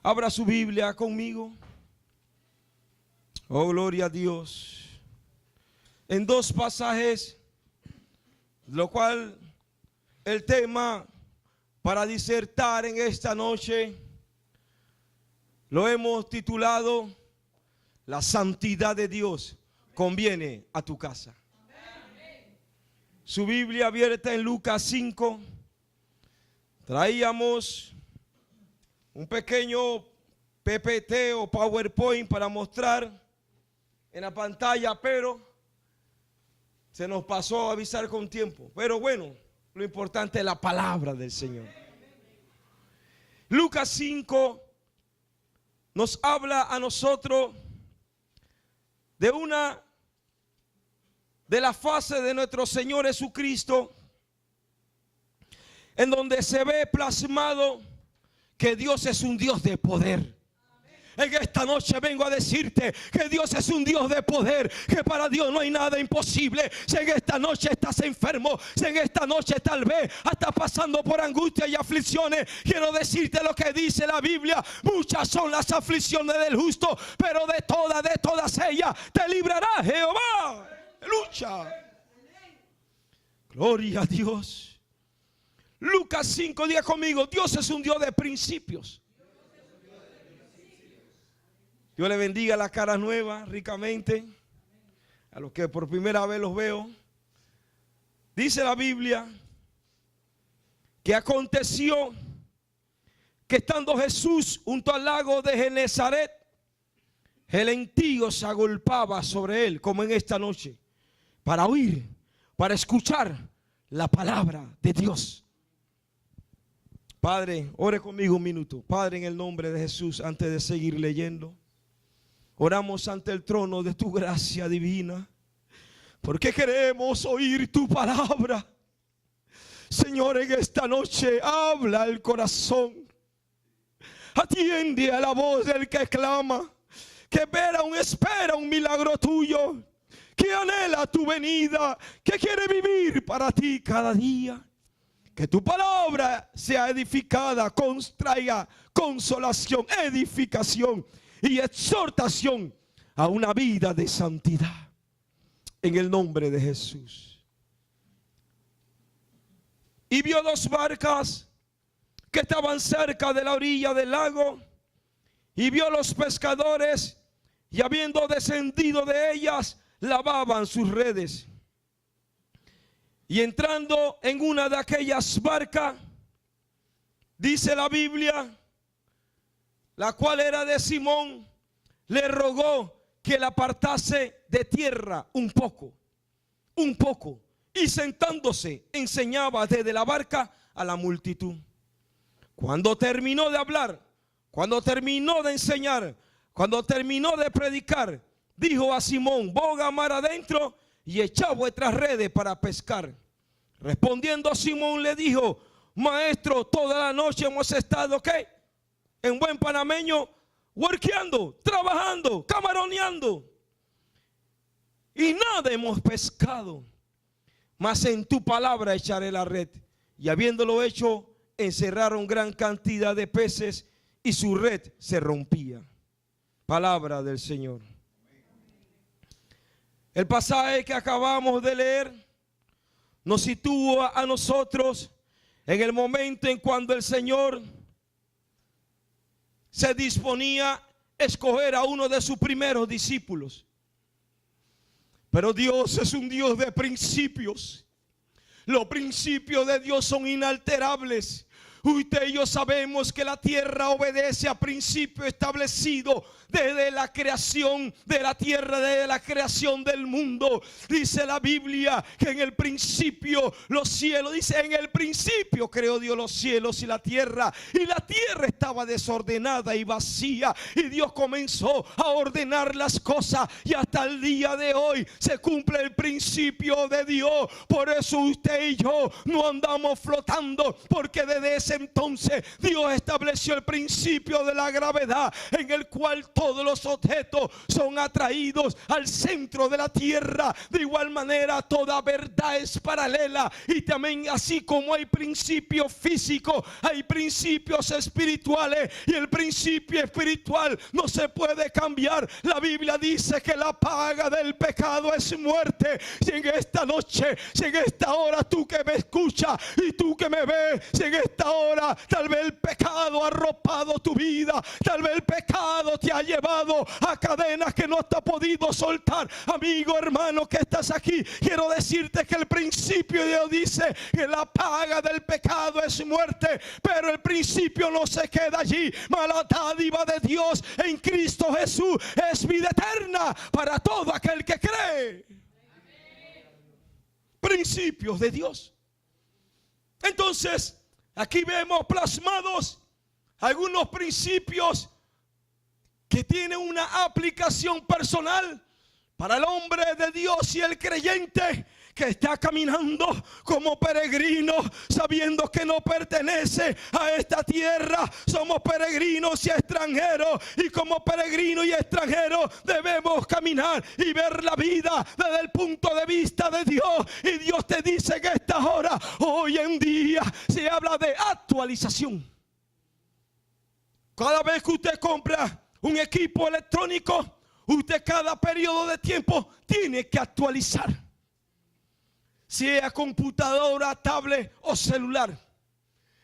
Abra su Biblia conmigo. Oh, gloria a Dios. En dos pasajes, lo cual el tema para disertar en esta noche lo hemos titulado: La santidad de Dios conviene a tu casa. Su Biblia abierta en Lucas 5. Traíamos un pequeño PPT o PowerPoint para mostrar en la pantalla, pero se nos pasó a avisar con tiempo. Pero bueno, lo importante es la palabra del Señor. Lucas 5 nos habla a nosotros de la fase de nuestro Señor Jesucristo, en donde se ve plasmado que Dios es un Dios de poder. En esta noche vengo a decirte que Dios es un Dios de poder, que para Dios no hay nada imposible. Si en esta noche estás enfermo, si en esta noche tal vez estás pasando por angustia y aflicciones, quiero decirte lo que dice la Biblia: muchas son las aflicciones del justo, pero de todas ellas te librará Jehová. Lucha. Gloria a Dios. Lucas 5, diga conmigo: Dios es un Dios de principios. Dios le bendiga la cara nueva ricamente a los que por primera vez los veo. Dice la Biblia que aconteció que estando Jesús junto al lago de Genezaret, el gentío se agolpaba sobre él, como en esta noche, para oír, para escuchar la palabra de Dios. Padre, ore conmigo un minuto. Padre, en el nombre de Jesús, antes de seguir leyendo, oramos ante el trono de tu gracia divina, porque queremos oír tu palabra. Señor, en esta noche habla el corazón. Atiende a la voz del que clama, que espera un milagro tuyo, que anhela tu venida, que quiere vivir para ti cada día. Que tu palabra sea edificada, traiga consolación, edificación y exhortación a una vida de santidad, en el nombre de Jesús. Y vio dos barcas que estaban cerca de la orilla del lago, y vio los pescadores, y habiendo descendido de ellas, lavaban sus redes. Y entrando en una de aquellas barcas, dice la Biblia, la cual era de Simón, le rogó que la apartase de tierra un poco, y sentándose enseñaba desde la barca a la multitud. Cuando terminó de hablar, cuando terminó de enseñar, cuando terminó de predicar, dijo a Simón: boga mar adentro y echad vuestras redes para pescar. Respondiendo Simón le dijo: maestro, toda la noche hemos estado, ¿qué? En buen panameño, workeando, trabajando, camaroneando, y nada hemos pescado, mas en tu palabra echaré la red. Y habiéndolo hecho, encerraron gran cantidad de peces, y su red se rompía. Palabra del Señor. El pasaje que acabamos de leer nos sitúa a nosotros en el momento en cuando el Señor se disponía a escoger a uno de sus primeros discípulos. Pero Dios es un Dios de principios. Los principios de Dios son inalterables. Usted y yo sabemos que la tierra obedece a principio establecido desde la creación de la tierra, desde la creación del mundo. Dice la Biblia que en el principio los cielos, dice en el principio creó Dios los cielos y la tierra estaba desordenada y vacía, y Dios comenzó a ordenar las cosas, y hasta el día de hoy se cumple el principio de Dios. Por eso usted y yo no andamos flotando, porque desde ese ese entonces Dios estableció el principio de la gravedad, en el cual todos los objetos son atraídos al centro de la tierra. De igual manera, toda verdad es paralela, y también así como hay principios físicos, hay principios espirituales, y el principio espiritual no se puede cambiar. La Biblia dice que la paga del pecado es muerte. Si en esta noche, si en esta hora, tú que me escuchas y tú que me ves, si en esta hora tal vez el pecado ha arropado tu vida, tal vez el pecado te ha llevado a cadenas que no te ha podido soltar, amigo, hermano que estás aquí, quiero decirte que el principio de Dios dice que la paga del pecado es muerte, pero el principio no se queda allí. Mas la dádiva de Dios en Cristo Jesús es vida eterna para todo aquel que cree. Principios de Dios. Entonces, aquí vemos plasmados algunos principios que tienen una aplicación personal para el hombre de Dios y el creyente que está caminando como peregrino, sabiendo que no pertenece a esta tierra. Somos peregrinos y extranjeros, y como peregrinos y extranjeros debemos caminar y ver la vida desde el punto de vista de Dios. Y Dios te dice que esta hora, hoy en día, se habla de actualización. Cada vez que usted compra un equipo electrónico, usted cada periodo de tiempo tiene que actualizar, sea computadora, tablet o celular.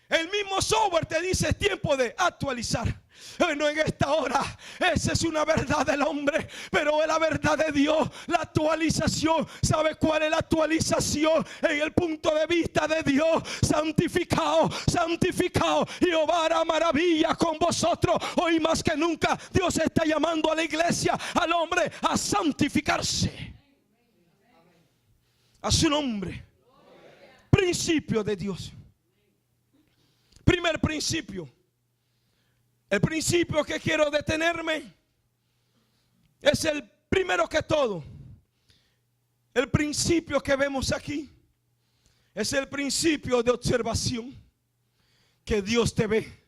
El mismo software te dice es tiempo de actualizar. Bueno, en esta hora, esa es una verdad del hombre, pero es la verdad de Dios. La actualización, ¿sabe cuál es la actualización? En el punto de vista de Dios, santificado, santificado. Jehová hará maravilla con vosotros. Hoy más que nunca Dios está llamando a la iglesia, al hombre, a santificarse a su nombre. Principio de Dios. Primer principio. El principio que quiero detenerme es el primero que todo. El principio que vemos aquí es el principio de observación. Que Dios te ve,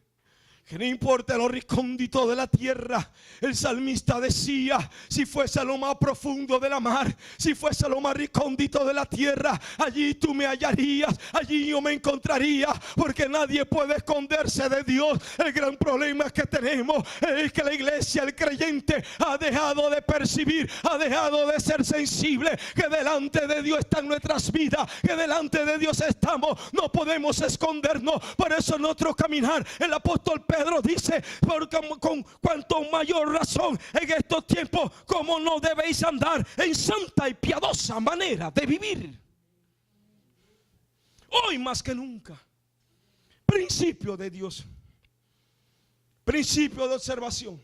que no importa lo recóndito de la tierra. El salmista decía: si fuese a lo más profundo de la mar, si fuese a lo más recóndito de la tierra, allí tú me hallarías, allí yo me encontraría, porque nadie puede esconderse de Dios. El gran problema que tenemos es que la iglesia, el creyente, ha dejado de percibir, ha dejado de ser sensible, que delante de Dios están nuestras vidas, que delante de Dios estamos, no podemos escondernos. Por eso en nuestro caminar, el apóstol Pedro dice: porque con cuanto mayor razón en estos tiempos, como no debéis andar en santa y piadosa manera de vivir. Hoy más que nunca, principio de Dios, principio de observación.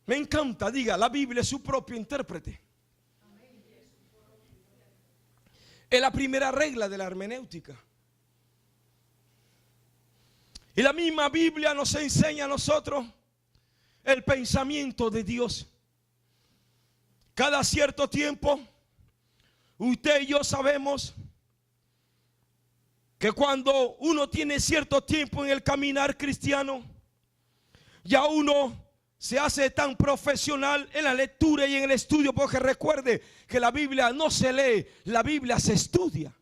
Me encanta, diga, la Biblia es su propio intérprete. Es la primera regla de la hermenéutica. Y la misma Biblia nos enseña a nosotros el pensamiento de Dios. Cada cierto tiempo, usted y yo sabemos que cuando uno tiene cierto tiempo en el caminar cristiano, ya uno se hace tan profesional en la lectura y en el estudio, porque recuerde que la Biblia no se lee, la Biblia se estudia.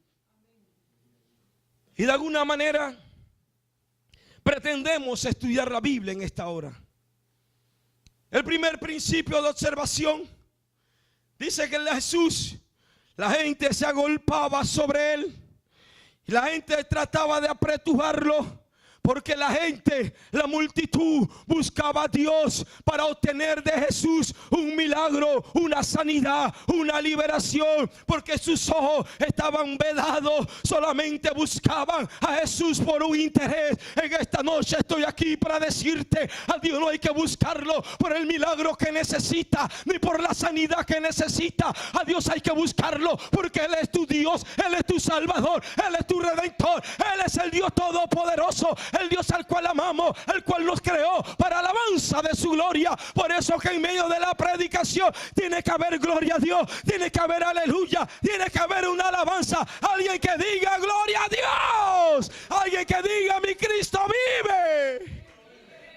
Y de alguna manera pretendemos estudiar la Biblia en esta hora. El primer principio de observación dice que en Jesús la gente se agolpaba sobre él y la gente trataba de apretujarlo, porque la gente, la multitud, buscaba a Dios para obtener de Jesús un milagro, una sanidad, una liberación, porque sus ojos estaban vedados, solamente buscaban a Jesús por un interés. En esta noche estoy aquí para decirte: a Dios no hay que buscarlo por el milagro que necesita, ni por la sanidad que necesita. A Dios hay que buscarlo porque Él es tu Dios, Él es tu Salvador, Él es tu Redentor, Él es el Dios Todopoderoso, el Dios al cual amamos, el cual nos creó para alabanza de su gloria. Por eso que en medio de la predicación tiene que haber gloria a Dios, tiene que haber aleluya, tiene que haber una alabanza. Alguien que diga gloria a Dios, alguien que diga mi Cristo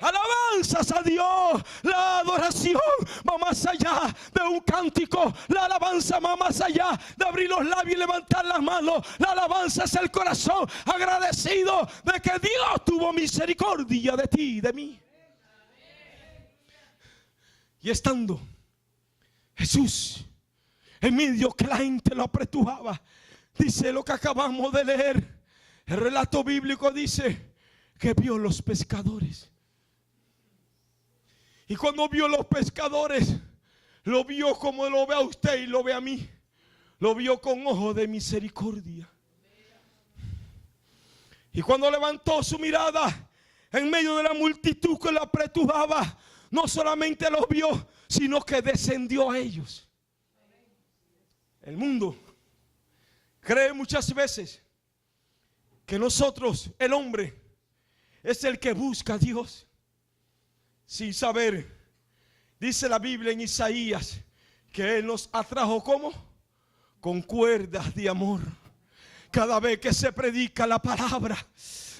Alabanzas a Dios. La adoración va más allá de un cántico. La alabanza va más allá de abrir los labios y levantar las manos. La alabanza es el corazón agradecido de que Dios tuvo misericordia de ti y de mí. Y estando Jesús en medio que la gente lo apretujaba, dice lo que acabamos de leer. El relato bíblico dice que vio los pescadores. Y cuando vio los pescadores, lo vio como lo ve a usted y lo ve a mí. Lo vio con ojos de misericordia. Y cuando levantó su mirada en medio de la multitud que lo apretujaba, no solamente los vio, sino que descendió a ellos. El mundo cree muchas veces que nosotros, el hombre, es el que busca a Dios sin saber. Dice la Biblia en Isaías que Él nos atrajo ¿cómo? Con cuerdas de amor. Cada vez que se predica la palabra,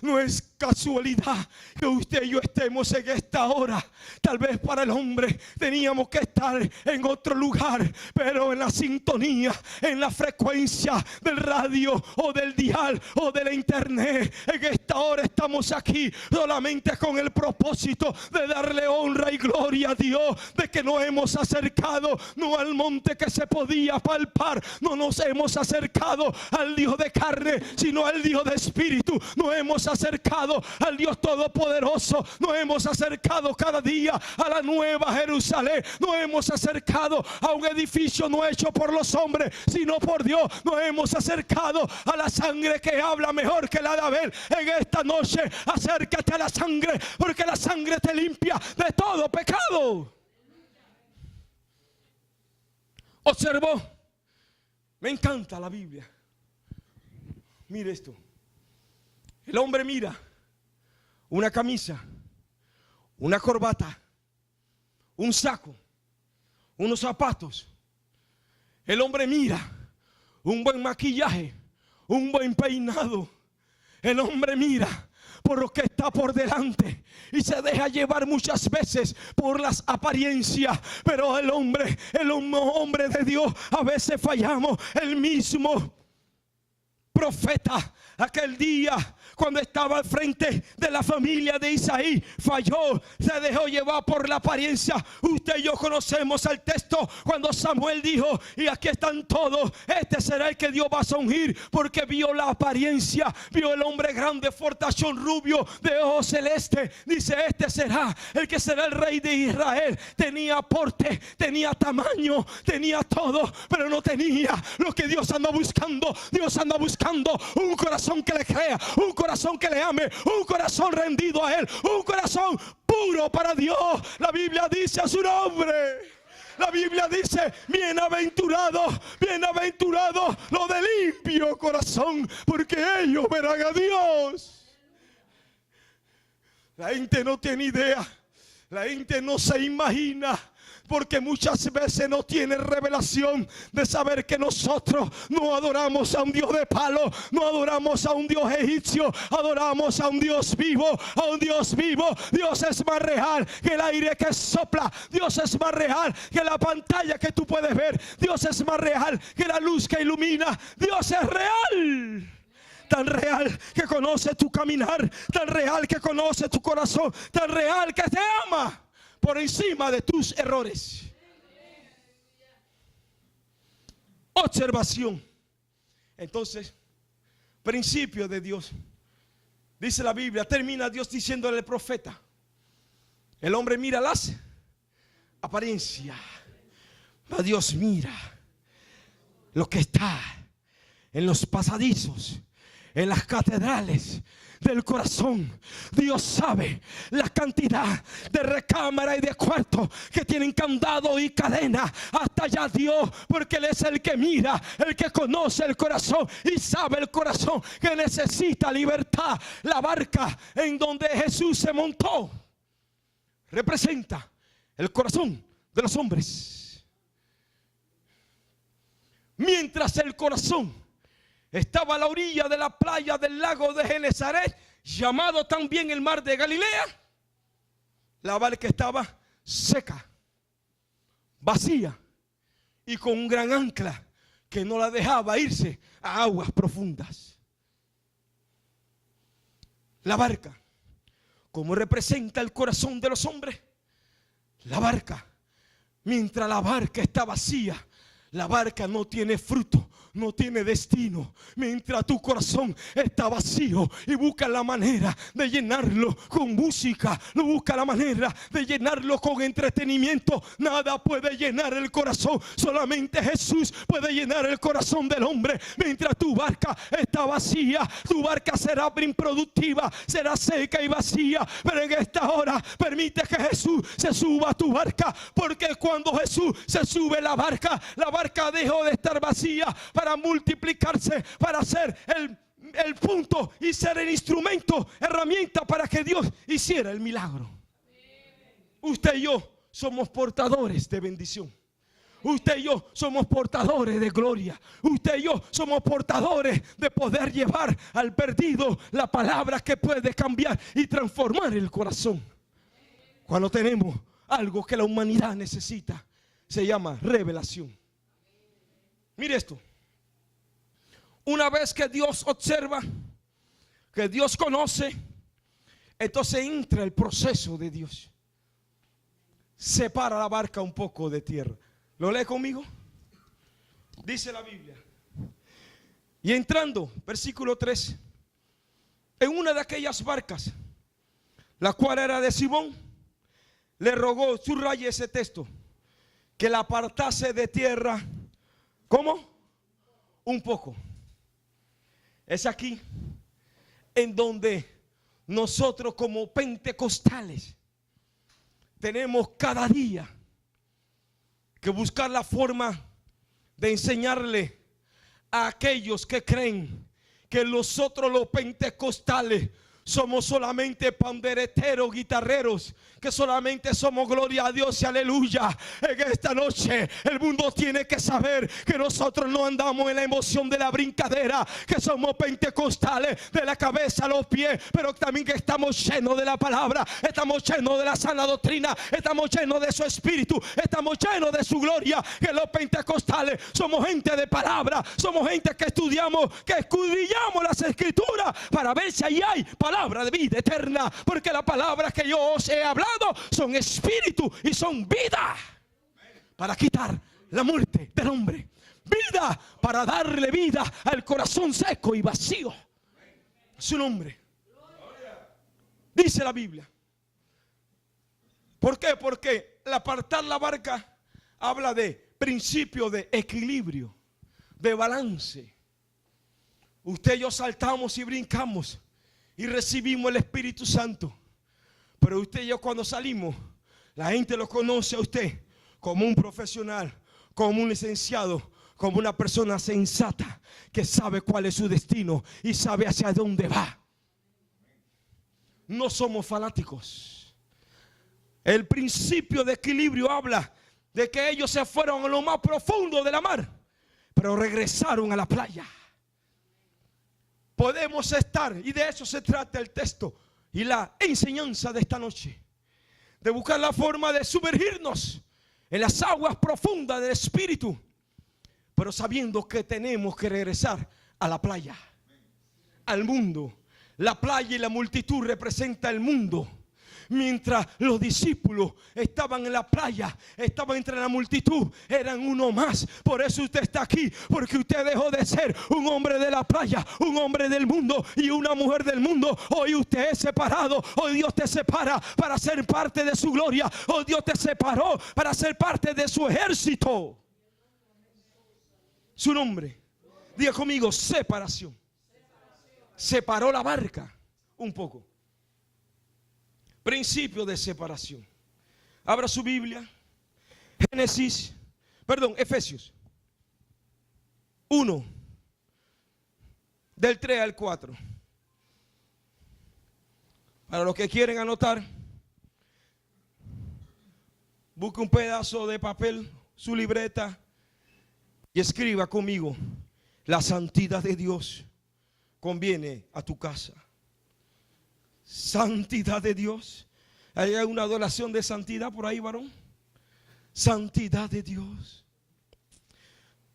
no es casualidad que usted y yo estemos en esta hora. Tal vez para el hombre teníamos que estar en otro lugar, pero en la sintonía, en la frecuencia del radio o del dial o de la internet, en esta hora estamos aquí solamente con el propósito de darle honra y gloria a Dios, de que nos hemos acercado no al monte que se podía palpar, no nos hemos acercado al Dios de carne, sino al Dios de espíritu. Nos hemos acercado al Dios todopoderoso, nos hemos acercado cada día a la nueva Jerusalén, nos hemos acercado a un edificio no hecho por los hombres, sino por Dios. Nos hemos acercado a la sangre que habla mejor que la de Abel. En esta noche acércate a la sangre, porque la sangre te limpia de todo pecado. Observó, me encanta la Biblia. Mire esto. El hombre mira una camisa, una corbata, un saco, unos zapatos. El hombre mira un buen maquillaje, un buen peinado. El hombre mira por lo que está por delante y se deja llevar muchas veces por las apariencias. Pero el hombre de Dios, a veces fallamos. El mismo profeta aquel día cuando estaba al frente de la familia de Isaí falló, se dejó llevar por la apariencia. Usted y yo conocemos el texto cuando Samuel dijo: y aquí están todos, este será el que Dios va a ungir, porque vio la apariencia, vio el hombre grande, fortachón, rubio, de ojos celestes. Dice: este será el que será el rey de Israel. Tenía porte, tenía tamaño, tenía todo, pero no tenía lo que Dios anda buscando. Dios anda buscando un corazón que le crea, un corazón que le ame, un corazón rendido a Él, un corazón puro para Dios. La Biblia dice a su nombre. La Biblia dice: bienaventurado, bienaventurado los de limpio corazón, porque ellos verán a Dios. La gente no tiene idea, la gente no se imagina, porque muchas veces no tiene revelación de saber que nosotros no adoramos a un Dios de palo, no adoramos a un Dios egipcio, adoramos a un Dios vivo, a un Dios vivo. Dios es más real que el aire que sopla, Dios es más real que la pantalla que tú puedes ver, Dios es más real que la luz que ilumina. Dios es real. Tan real que conoce tu caminar, tan real que conoce tu corazón, tan real que te ama por encima de tus errores. Observación. Entonces, principio de Dios. Dice la Biblia, termina Dios diciéndole al profeta: el hombre mira las apariencias, pero Dios mira lo que está en los pasadizos, en las catedrales del corazón. Dios sabe la cantidad de recámaras y de cuartos que tienen candado y cadena. Hasta allá Dios, porque Él es el que mira, el que conoce el corazón y sabe el corazón que necesita libertad. La barca en donde Jesús se montó representa el corazón de los hombres. Mientras el corazón estaba a la orilla de la playa del lago de Genesaret, llamado también el mar de Galilea, la barca estaba seca, vacía y con un gran ancla que no la dejaba irse a aguas profundas. La barca, como representa el corazón de los hombres, la barca, mientras la barca está vacía, la barca no tiene fruto, no tiene destino. Mientras tu corazón está vacío y busca la manera de llenarlo con música, no busca la manera de llenarlo con entretenimiento, nada puede llenar el corazón. Solamente Jesús puede llenar el corazón del hombre. Mientras tu barca está vacía, tu barca será improductiva, será seca y vacía. Pero en esta hora permite que Jesús se suba a tu barca, porque cuando Jesús se sube a la barca dejó de estar vacía para multiplicarse, para ser el punto y ser el instrumento, herramienta para que Dios hiciera el milagro. Usted y yo somos portadores de bendición. Usted y yo somos portadores de gloria. Usted y yo somos portadores de poder llevar al perdido la palabra que puede cambiar y transformar el corazón. Cuando tenemos algo que la humanidad necesita, se llama revelación. Mire esto. Una vez que Dios observa, que Dios conoce, entonces entra el proceso de Dios. Separa la barca un poco de tierra. ¿Lo lee conmigo? Dice la Biblia. Y entrando, versículo 3, en una de aquellas barcas, la cual era de Simón, le rogó, subraye ese texto, que la apartase de tierra. ¿Cómo? Un poco. Es aquí en donde nosotros como pentecostales tenemos cada día que buscar la forma de enseñarle a aquellos que creen que nosotros los pentecostales somos solamente pandereteros, guitarreros, que solamente somos gloria a Dios y aleluya. En esta noche el mundo tiene que saber que nosotros no andamos en la emoción de la brincadera, que somos pentecostales de la cabeza a los pies, pero también que estamos llenos de la palabra, estamos llenos de la sana doctrina, estamos llenos de su espíritu, estamos llenos de su gloria. Que los pentecostales somos gente de palabra, somos gente que estudiamos, que escudriñamos las escrituras para ver si ahí hay palabra de vida eterna, porque las palabras que yo os he hablado son espíritu y son vida para quitar la muerte del hombre, vida para darle vida al corazón seco y vacío. Su nombre. Dice la Biblia. ¿Por qué? Porque el apartar la barca habla de principio de equilibrio, de balance. Usted y yo saltamos y brincamos y recibimos el Espíritu Santo. Pero usted y yo cuando salimos, la gente lo conoce a usted como un profesional, como un licenciado, como una persona sensata que sabe cuál es su destino y sabe hacia dónde va. No somos fanáticos. El principio de equilibrio habla de que ellos se fueron a lo más profundo de la mar, pero regresaron a la playa. Podemos estar, y de eso se trata el texto y la enseñanza de esta noche, de buscar la forma de sumergirnos en las aguas profundas del Espíritu, pero sabiendo que tenemos que regresar a la playa, al mundo. La playa y la multitud representa el mundo. Mientras los discípulos estaban en la playa, estaban entre la multitud, eran uno más. Por eso usted está aquí, porque usted dejó de ser un hombre de la playa, un hombre del mundo y una mujer del mundo. Hoy usted es separado, hoy Dios te separa para ser parte de su gloria. Hoy Dios te separó para ser parte de su ejército. Su nombre, diga conmigo, separación. Separó la barca un poco. Principio de separación. Abra su Biblia. Efesios 1, del 3 al 4. Para los que quieren anotar, busque un pedazo de papel, su libreta, y escriba conmigo: la santidad de Dios conviene a tu casa. Santidad de Dios, ¿Hay una adoración de santidad por ahí, varón? Santidad de Dios.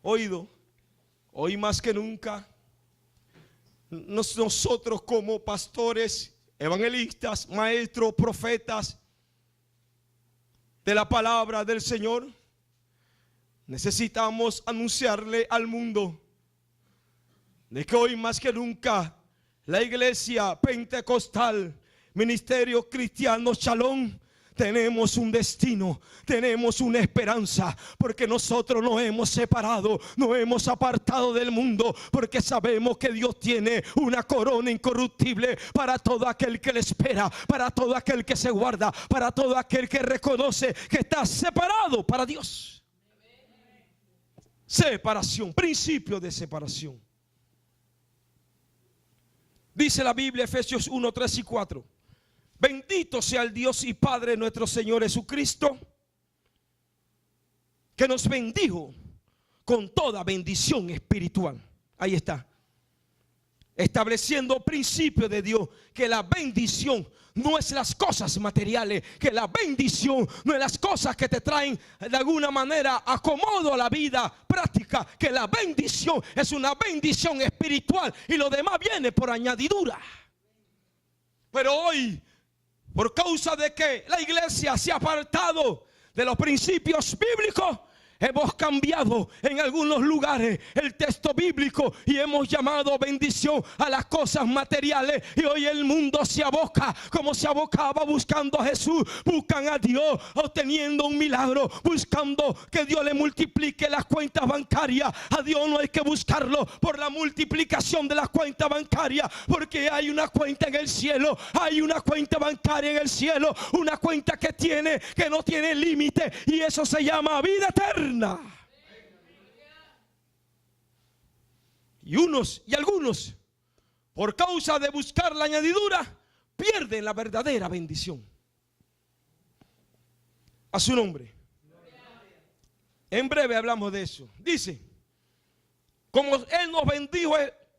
Oído, hoy más que nunca, nosotros como pastores, evangelistas, maestros, profetas de la palabra del Señor, necesitamos anunciarle al mundo de que hoy más que nunca la iglesia pentecostal, ministerio cristiano Shalom, tenemos un destino, tenemos una esperanza, porque nosotros nos hemos separado, nos hemos apartado del mundo, porque sabemos que Dios tiene una corona incorruptible para todo aquel que le espera, para todo aquel que se guarda, para todo aquel que reconoce que está separado para Dios. Separación, principio de separación. Dice la Biblia, Efesios 1, 3 y 4. Bendito sea el Dios y Padre nuestro Señor Jesucristo, que nos bendijo con toda bendición espiritual. Ahí está. Estableciendo principio de Dios, que la bendición no es las cosas materiales, que la bendición no es las cosas que te traen de alguna manera acomodo a la vida práctica, que la bendición es una bendición espiritual y lo demás viene por añadidura. Pero hoy, por causa de que la iglesia se ha apartado de los principios bíblicos, hemos cambiado en algunos lugares el texto bíblico y hemos llamado bendición a las cosas materiales. Y hoy el mundo se aboca como se abocaba buscando a Jesús. Buscan a Dios obteniendo un milagro, buscando que Dios le multiplique las cuentas bancarias. A Dios no hay que buscarlo por la multiplicación de las cuentas bancarias, porque hay una cuenta en el cielo, hay una cuenta bancaria en el cielo, una cuenta que no tiene límite, y eso se llama vida eterna. Y algunos, por causa de buscar la añadidura, pierden la verdadera bendición. A su nombre. En breve hablamos de eso. Dice, como Él nos bendijo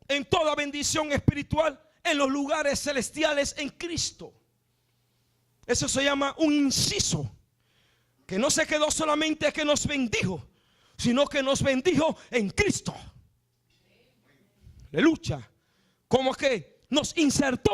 en toda bendición espiritual en los lugares celestiales en Cristo. Eso se llama un inciso, que no se quedó solamente que nos bendijo, sino que nos bendijo en Cristo. Aleluya. Como que nos insertó,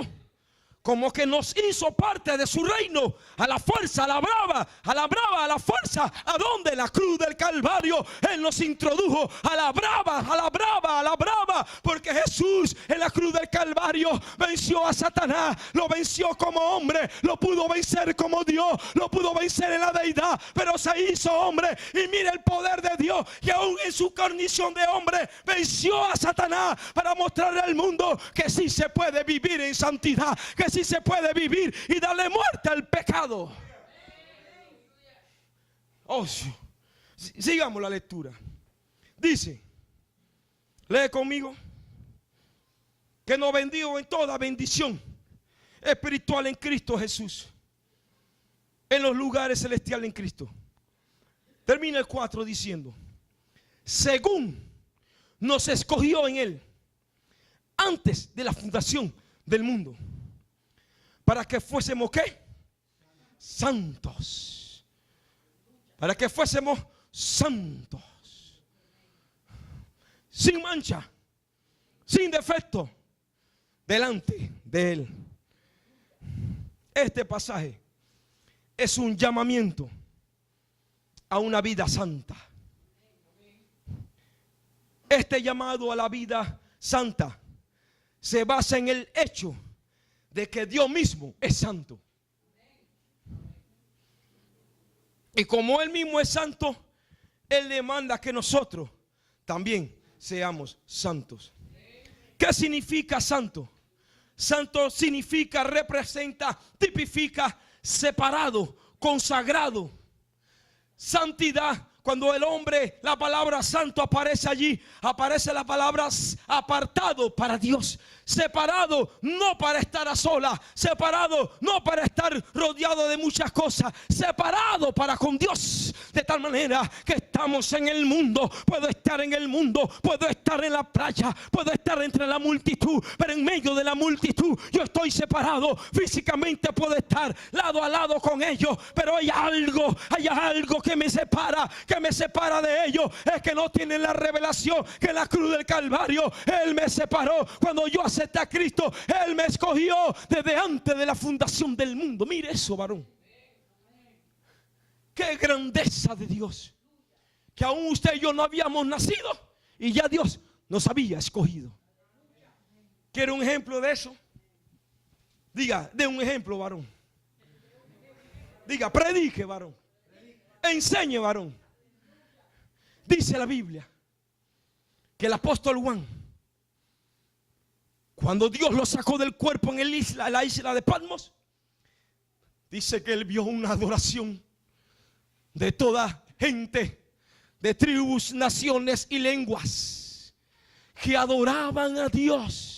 como que nos hizo parte de su reino, a la fuerza, a la brava, a la fuerza. ¿A dónde? En la cruz del Calvario Él nos introdujo a la brava, a la brava, a la brava, porque Jesús en la cruz del Calvario venció a Satanás, lo venció como hombre, lo pudo vencer como Dios, lo pudo vencer en la deidad, pero se hizo hombre. Y mire el poder de Dios, que aún en su condición de hombre venció a Satanás para mostrarle al mundo que sí se puede vivir en santidad, que sí se puede vivir y darle muerte al pecado. Oh, sigamos la lectura. Dice, lee conmigo, que nos bendijo en toda bendición espiritual en Cristo Jesús, en los lugares celestiales en Cristo. Termina el 4 diciendo, según nos escogió en Él antes de la fundación del mundo, para que fuésemos ¿qué? Santos. Para que fuésemos santos, sin mancha, sin defecto, delante de Él. Este pasaje es un llamamiento a una vida santa. Este llamado a la vida santa se basa en el hecho de que Dios mismo es santo. Y como Él mismo es santo, Él demanda que nosotros también seamos santos. ¿Qué significa santo? Santo significa, representa, tipifica, separado, consagrado. Santidad cuando el hombre, la palabra santo aparece allí, aparece la palabra apartado para Dios. Separado, no para estar a sola. Separado, no para estar rodeado de muchas cosas. Separado para con Dios. De tal manera que estamos en el mundo. Puedo estar en el mundo. Puedo estar en la playa. Puedo estar entre la multitud. Pero en medio de la multitud yo estoy separado. Físicamente puedo estar lado a lado con ellos. Pero hay algo que me separa. Que me separa de ellos. Es que no tienen la revelación que en la cruz del Calvario Él me separó. Cuando yo acepté a Cristo, Él me escogió desde antes de la fundación del mundo. Mire eso, varón. Qué grandeza de Dios. Que aún usted y yo no habíamos nacido y ya Dios nos había escogido. ¿Quiere un ejemplo de eso? Diga, dé un ejemplo, varón. Diga, predique, varón. Enseñe, varón. Dice la Biblia que el apóstol Juan, cuando Dios lo sacó del cuerpo en la isla de Patmos, dice que él vio una adoración de toda gente, de tribus, naciones y lenguas, que adoraban a Dios.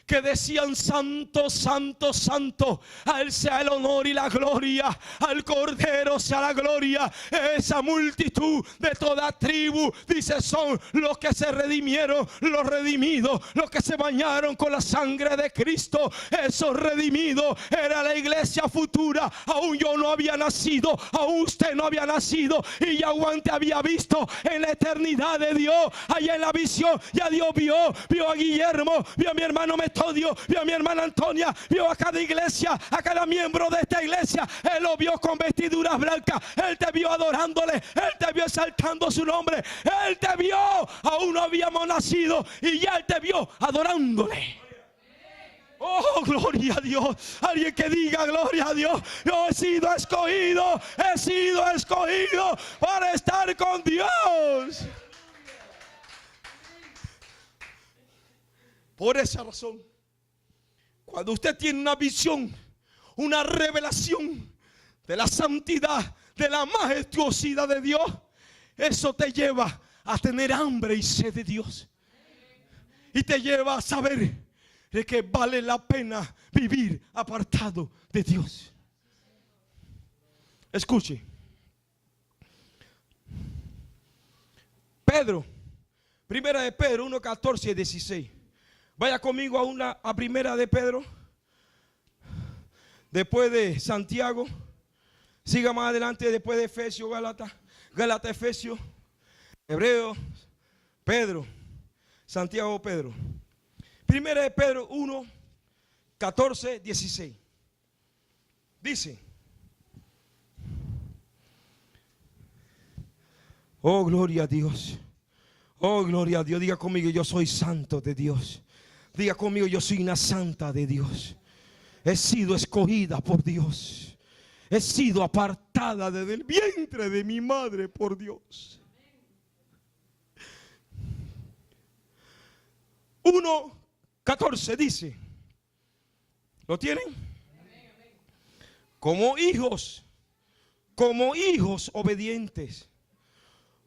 Que decían: santo, santo, santo, a Él sea el honor y la gloria, al Cordero sea la gloria. Esa multitud de toda tribu, dice, son los que se redimieron, los redimidos, los que se bañaron con la sangre de Cristo. Esos redimidos era la iglesia futura. Aún yo no había nacido, aún usted no había nacido, y ya Juan te había visto en la eternidad de Dios. Allá en la visión ya Dios vio a Guillermo, vio a mi hermano Metodio, vio a mi hermana Antonia, vio a cada iglesia, a cada miembro de esta iglesia. Él lo vio con vestiduras blancas. Él te vio adorándole, Él te vio exaltando su nombre. Él te vio, aún no habíamos nacido y ya Él te vio adorándole. Oh, gloria a Dios. Alguien que diga gloria a Dios. Yo he sido escogido para estar con Dios. Por esa razón, cuando usted tiene una visión, una revelación de la santidad, de la majestuosidad de Dios, eso te lleva a tener hambre y sed de Dios. Y te lleva a saber de que vale la pena vivir apartado de Dios. Escuche. Pedro, primera de Pedro 1, 14 y 16. Vaya conmigo a primera de Pedro. Después de Santiago. Siga más adelante, después de Efesios, Gálatas, Efesios, Hebreos, Pedro, Santiago, Pedro. Primera de Pedro 1, 14, 16. Dice: oh, gloria a Dios. Oh, gloria a Dios. Diga conmigo: yo soy santo de Dios. Diga conmigo: yo soy una santa de Dios. He sido escogida por Dios. He sido apartada desde el vientre de mi madre por Dios. 1:14 dice. ¿Lo tienen? Como hijos obedientes,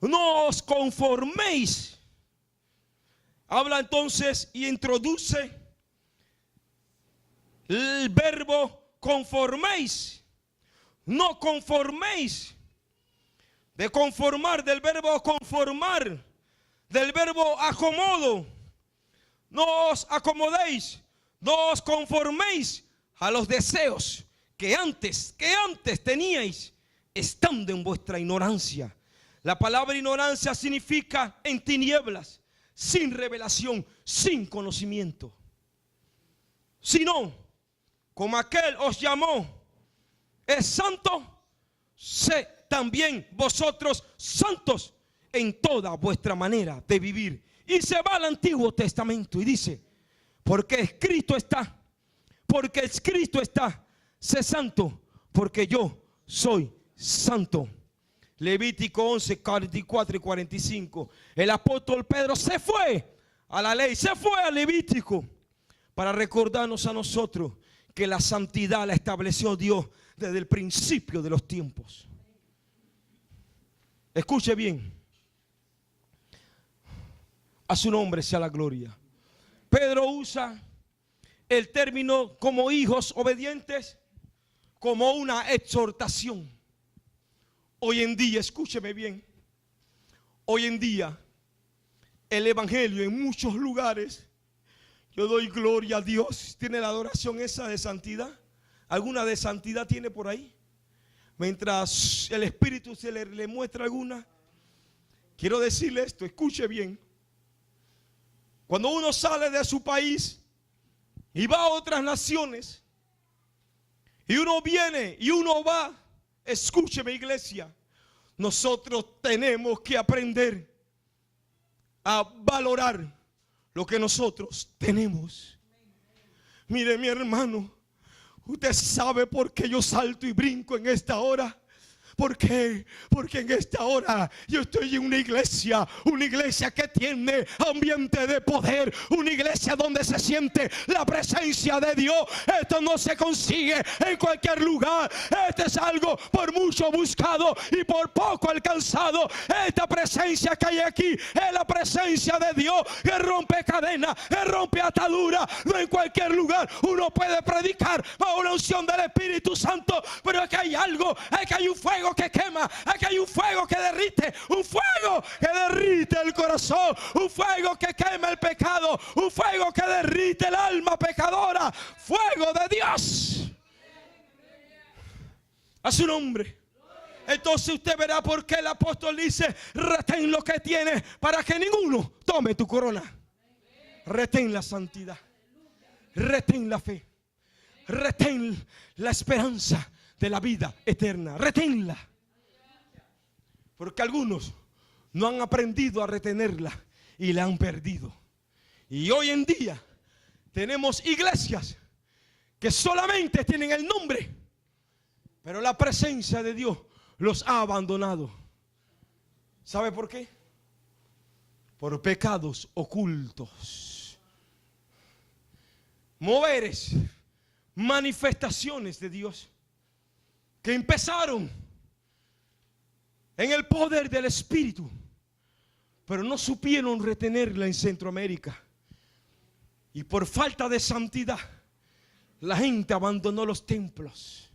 no os conforméis. Habla entonces y introduce el verbo conforméis. No conforméis. De conformar, del verbo conformar, del verbo acomodo. No os acomodéis, no os conforméis a los deseos que antes teníais, estando en vuestra ignorancia. La palabra ignorancia significa en tinieblas, sin revelación, sin conocimiento. Sino, como aquel os llamó es santo, sé también vosotros santos en toda vuestra manera de vivir. Y se va al Antiguo Testamento y dice: porque escrito está, sé santo, porque yo soy santo. Levítico 11, 44 y 45. El apóstol Pedro se fue a la ley, se fue al Levítico para recordarnos a nosotros que la santidad la estableció Dios desde el principio de los tiempos. Escuche bien. A su nombre sea la gloria. Pedro usa el término como hijos obedientes como una exhortación. Hoy en día, escúcheme bien, hoy en día el evangelio en muchos lugares, yo doy gloria a Dios, tiene la adoración esa de santidad. ¿Alguna de santidad tiene por ahí? Mientras el Espíritu se le muestra alguna. Quiero decirle esto, escuche bien. Cuando uno sale de su país y va a otras naciones, y uno viene y uno va, escúcheme iglesia, nosotros tenemos que aprender a valorar lo que nosotros tenemos. Mire mi hermano, usted sabe por qué yo salto y brinco en esta hora. ¿Por qué? Porque en esta hora yo estoy en una iglesia que tiene ambiente de poder, una iglesia donde se siente la presencia de Dios. Esto no se consigue en cualquier lugar. Esto es algo por mucho buscado y por poco alcanzado. Esta presencia que hay aquí es la presencia de Dios que rompe cadenas, que rompe ataduras. No en cualquier lugar uno puede predicar bajo la unción del Espíritu Santo, pero es que hay algo, es que hay un fuego que quema, aquí hay un fuego que derrite, un fuego que derrite el corazón, un fuego que quema el pecado, un fuego que derrite el alma pecadora, fuego de Dios. A su nombre. Entonces usted verá por qué el apóstol dice: retén lo que tienes para que ninguno tome tu corona. Retén la santidad, retén la fe, retén la esperanza de la vida eterna, reténla. Porque algunos no han aprendido a retenerla y la han perdido. Y hoy en día tenemos iglesias que solamente tienen el nombre, pero la presencia de Dios los ha abandonado. ¿Sabe por qué? Por pecados ocultos, moveres, manifestaciones de Dios que empezaron en el poder del Espíritu, pero no supieron retenerla en Centroamérica. Y por falta de santidad, la gente abandonó los templos.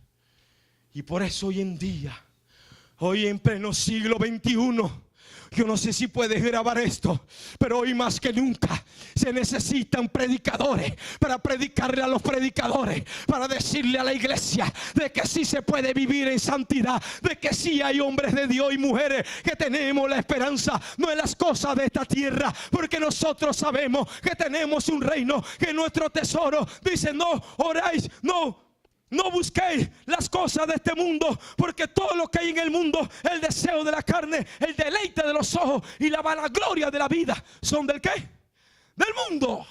Y por eso hoy en día, hoy en pleno siglo XXI, yo no sé si puedes grabar esto, pero hoy más que nunca se necesitan predicadores para predicarle a los predicadores, para decirle a la iglesia de que sí se puede vivir en santidad, de que sí hay hombres de Dios y mujeres que tenemos la esperanza, no en las cosas de esta tierra, porque nosotros sabemos que tenemos un reino, que nuestro tesoro dice: no oráis, no busquéis las cosas de este mundo, porque todo lo que hay en el mundo, el deseo de la carne, el deleite de los ojos y la vanagloria de la vida, son ¿del qué? Del mundo.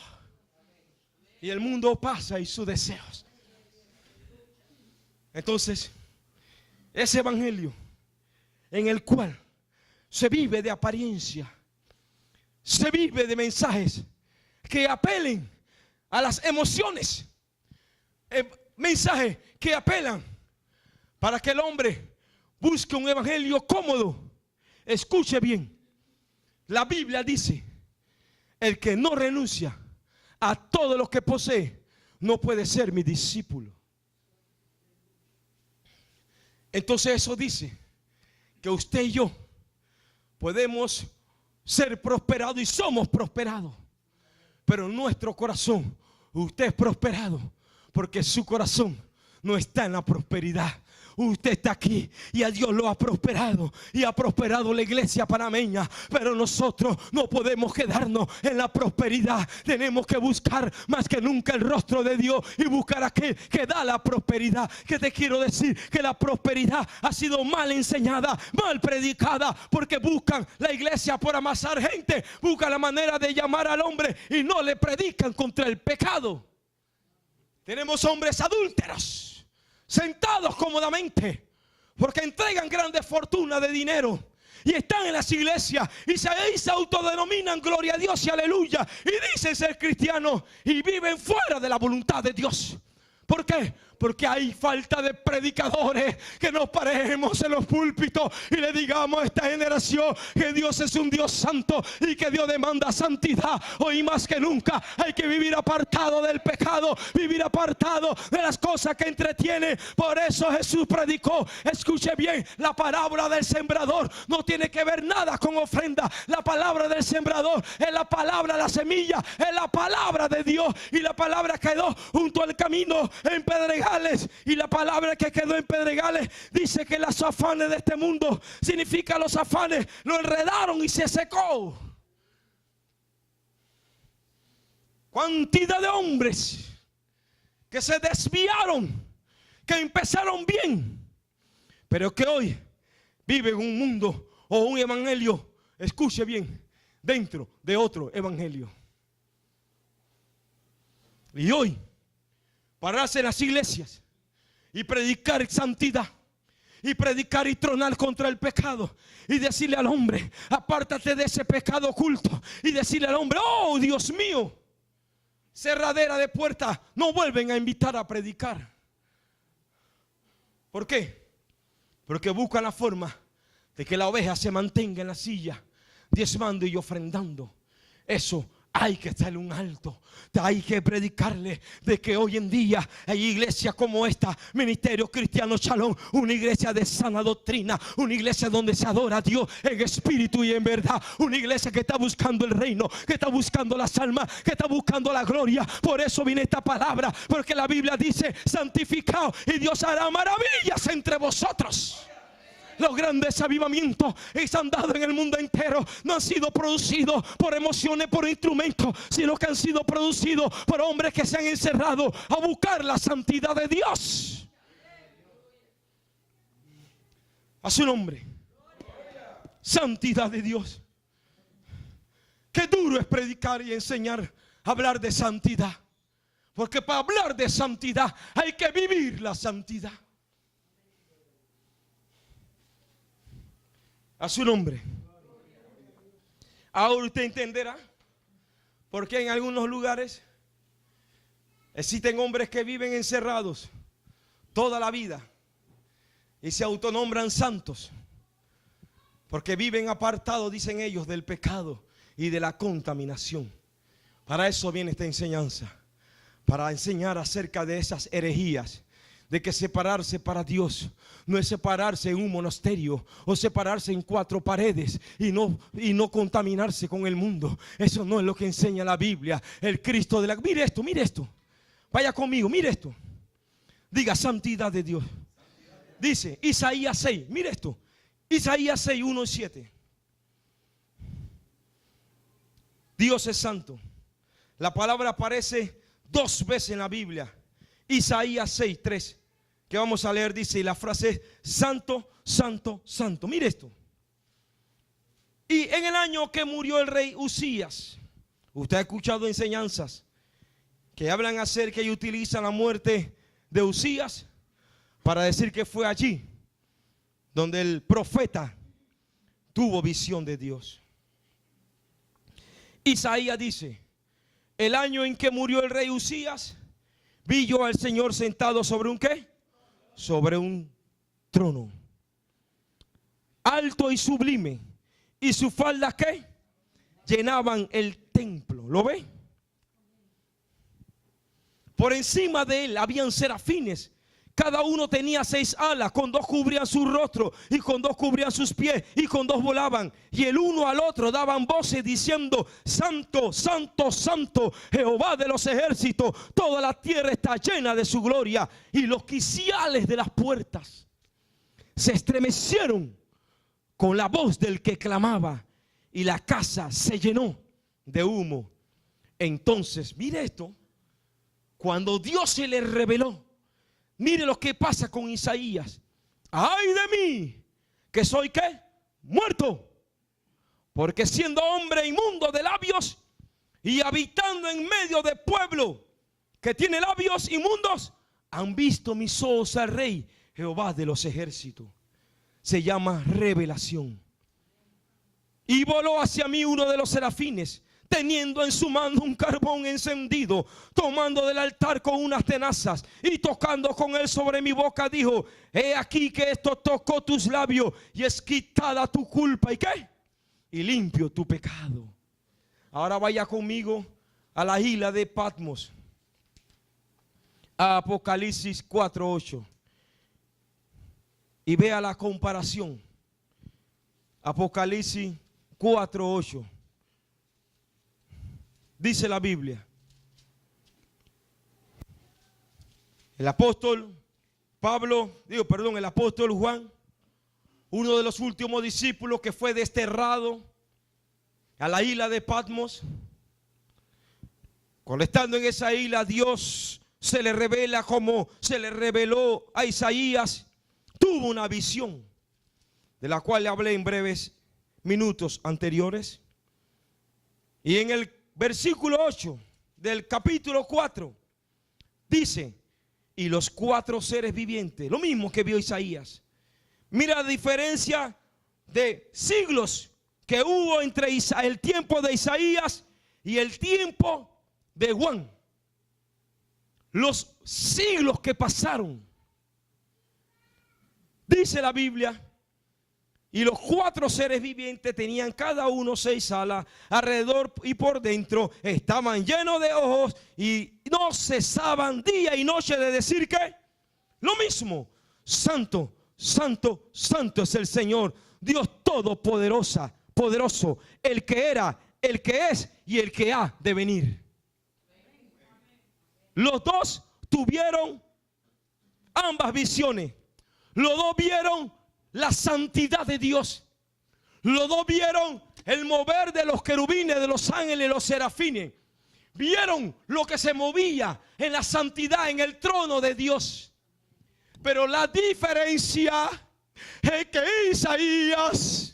Y el mundo pasa y sus deseos. Entonces, ese evangelio en el cual se vive de apariencia, se vive de mensajes que apelen a las emociones, mensajes que apelan para que el hombre busque un evangelio cómodo. Escuche bien, la Biblia dice: el que no renuncia a todo lo que posee no puede ser mi discípulo. Entonces eso dice que usted y yo podemos ser prosperados y somos prosperados, pero en nuestro corazón usted es prosperado porque su corazón no está en la prosperidad. Usted está aquí y a Dios lo ha prosperado y ha prosperado la iglesia panameña, pero nosotros no podemos quedarnos en la prosperidad. Tenemos que buscar más que nunca el rostro de Dios y buscar a aquel que da la prosperidad. ¿Qué te quiero decir? Que la prosperidad ha sido mal enseñada, mal predicada, porque buscan la iglesia por amasar gente, buscan la manera de llamar al hombre y no le predican contra el pecado. Tenemos hombres adúlteros sentados cómodamente porque entregan grandes fortunas de dinero y están en las iglesias y se autodenominan gloria a Dios y aleluya y dicen ser cristianos y viven fuera de la voluntad de Dios. ¿Por qué? Porque hay falta de predicadores que nos paremos en los púlpitos y le digamos a esta generación que Dios es un Dios santo y que Dios demanda santidad. Hoy más que nunca hay que vivir apartado del pecado, vivir apartado de las cosas que entretienen. Por eso Jesús predicó, escuche bien, la parábola del sembrador no tiene que ver nada con ofrenda. La palabra del sembrador es la palabra, la semilla, es la palabra de Dios. Y la palabra quedó junto al camino en pedregales. Y la palabra que quedó en pedregales dice que los afanes de este mundo, significa los afanes, lo enredaron y se secó. Cantidad de hombres que se desviaron, que empezaron bien, pero que hoy viven un mundo o un evangelio, escuche bien, dentro de otro evangelio. Y hoy pararse en las iglesias y predicar santidad, y predicar y tronar contra el pecado, y decirle al hombre, apártate de ese pecado oculto, y decirle al hombre, oh Dios mío, cerradera de puertas, no vuelven a invitar a predicar. ¿Por qué? Porque buscan la forma de que la oveja se mantenga en la silla, diezmando y ofrendando. Eso hay que hacerle un alto. Hay que predicarle de que hoy en día hay iglesias como esta, Ministerio Cristiano Shalom, una iglesia de sana doctrina, una iglesia donde se adora a Dios en espíritu y en verdad, una iglesia que está buscando el reino, que está buscando las almas, que está buscando la gloria. Por eso viene esta palabra, porque la Biblia dice, santificaos y Dios hará maravillas entre vosotros. Los grandes avivamientos que se han dado en el mundo entero no han sido producidos por emociones, por instrumentos, sino que han sido producidos por hombres que se han encerrado a buscar la santidad de Dios. A su nombre. Santidad de Dios. Qué duro es predicar y enseñar, hablar de santidad. Porque para hablar de santidad hay que vivir la santidad. A su nombre. Ahora usted entenderá por qué en algunos lugares existen hombres que viven encerrados toda la vida y se autonombran santos, porque viven apartados, dicen ellos, del pecado y de la contaminación. Para eso viene esta enseñanza, para enseñar acerca de esas herejías, de que separarse para Dios no es separarse en un monasterio o separarse en cuatro paredes y no contaminarse con el mundo. Eso no es lo que enseña la Biblia. El Cristo de la... Mire esto. Vaya conmigo, mire esto. Diga santidad de Dios. Dice Isaías 6, mire esto. Isaías 6, 1 y 7. Dios es santo. La palabra aparece 2 veces en la Biblia. Isaías 6, 3, que vamos a leer, dice, y la frase es santo, santo, santo. Mire esto. Y en el año que murió el rey Usías, usted ha escuchado enseñanzas que hablan acerca y utilizan la muerte de Usías para decir que fue allí donde el profeta tuvo visión de Dios. Isaías dice, el año en que murió el rey Usías, vi yo al Señor sentado sobre un ¿qué? Sobre un trono, alto y sublime, y sus faldas ¿qué? Llenaban el templo. ¿Lo ve? Por encima de él habían serafines. Cada uno tenía 6 alas, con 2 cubrían su rostro y con 2 cubrían sus pies y con 2 volaban. Y el uno al otro daban voces diciendo, santo, santo, santo, Jehová de los ejércitos, toda la tierra está llena de su gloria. Y los quiciales de las puertas se estremecieron con la voz del que clamaba, y la casa se llenó de humo. Entonces, mire esto, cuando Dios se le reveló, mire lo que pasa con Isaías. Ay de mí, que soy ¿qué? Muerto, porque siendo hombre inmundo de labios y habitando en medio de pueblo que tiene labios inmundos, han visto mis ojos al Rey, Jehová de los ejércitos. Se llama revelación. Y voló hacia mí uno de los serafines, teniendo en su mano un carbón encendido, tomando del altar con unas tenazas y tocando con él sobre mi boca, dijo: he aquí que esto tocó tus labios y es quitada tu culpa. ¿Y qué? Y limpio tu pecado. Ahora vaya conmigo a la isla de Patmos, a Apocalipsis 4:8, y vea la comparación. Apocalipsis 4:8. Dice la Biblia: el apóstol el apóstol Juan, uno de los últimos discípulos que fue desterrado a la isla de Patmos. Cuando estando en esa isla, Dios se le revela como se le reveló a Isaías. Tuvo una visión de la cual le hablé en breves minutos anteriores. Y en el versículo 8 del capítulo 4 dice: y los 4 seres vivientes, lo mismo que vio Isaías. Mira la diferencia de siglos que hubo entre el tiempo de Isaías y el tiempo de Juan. Los siglos que pasaron. Dice la Biblia: y los 4 seres vivientes tenían cada uno 6 alas, alrededor y por dentro estaban llenos de ojos y no cesaban día y noche de decir que lo mismo: santo, santo, santo es el Señor, Dios todopoderoso, el que era, el que es y el que ha de venir. Los dos tuvieron ambas visiones. Los dos vieron la santidad de Dios. Los dos vieron el mover de los querubines, de los ángeles, los serafines. Vieron lo que se movía en la santidad, en el trono de Dios. Pero la diferencia es que Isaías